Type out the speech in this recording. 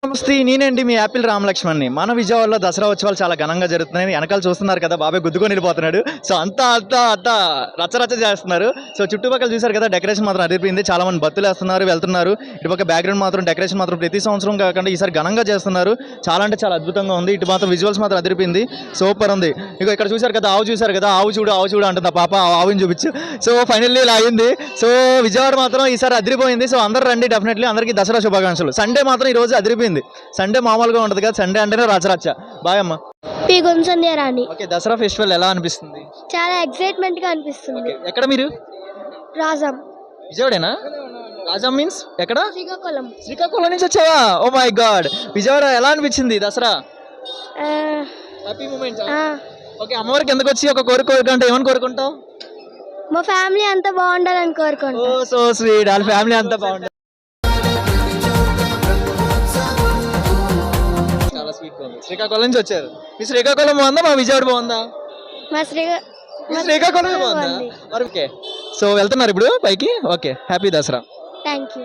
నమస్తే, నేనండి మీ యాపిల్ రామలక్ష్మణ్ని. మన విజయవాడలో దసరా ఉత్సవాలు చాలా ఘనంగా జరుగుతున్నాయి. వెనకాల చూస్తున్నారు కదా, బాబాయ్ గుద్దుకొని వెళ్ళిపోతున్నాడు. సో అంతా రచ్చరచ్చ చేస్తున్నారు. సో చుట్టుపక్కల చూశారు కదా, డెకరేషన్ మాత్రం అదిరిపోయింది. చాలా మంది భక్తులు వేస్తున్నారు, వెళ్తున్నారు. ఇటుపక్క బ్యాక్గ్రౌండ్ మాత్రం డెకరేషన్ మాత్రం ప్రతి సంవత్సరం కాకుండా ఈసారి ఘనంగా చేస్తున్నారు. చాలా అంటే చాలా అద్భుతంగా ఉంది. ఇటు మాత్రం విజువల్స్ మాత్రం అదిరిపోయింది, సూపర్ ఉంది. ఇక ఇక్కడ చూశారు కదా, చూశారు కదా, ఆవు చూడు అంటుంది పాప, ఆవుని చూపించు. సో ఫైనల్లీ ఇలా అయింది. సో విజయవాడ మాత్రం ఈసారి అదిరిపోయింది. సో అందరూ రండి, డెఫినెట్లీ అందరికీ దసరా శుభాకాంక్షలు. సండే మాత్రం ఈ రోజు అదిరిపోయింది. సండే మామూలుగా ఉంటుంది కదా, సండే అంటేనే రచ్చరచ్చ. బాయ్ అమ్మ. రాణి. ఓకే, దసరా ఫెస్టివల్ ఎలా అనిపిస్తుంది? చాలా ఎక్సైట్మెంట్ గా అనిపిస్తుంది. ఎక్కడ మీరు? రాజం. విజయవాడేనా? రాజం మీన్స్ ఎక్కడ? శ్రీకాకుళం నుంచి వచ్చావా? Oh my God. విజయవాడ ఎలా అనిపించింది దసరా? Happy moment. ఓకే, అమ్మవారికి ఎందుకు వచ్చి ఒక కోరుకుంటే ఏమని కోరుకుంటావు? మా ఫ్యామిలీ అంతా బాగుండాలని కోరుకుంటాం. ఓ సో స్వీట్, వాళ్ళ ఫ్యామిలీ అంతా బాగుండాలి. చాలా స్వీట్ ఉంది. శ్రీకాకుళం నుంచి వచ్చారు. మీ శ్రీకాకుళం బాగుందా, మా విజయవాడ బాగుందా? మా శ్రీకాకుళం బాగుందా? ఓకే, సో వెళ్తున్నారు ఇప్పుడు పైకి. Okay, happy Dasara. Thank you.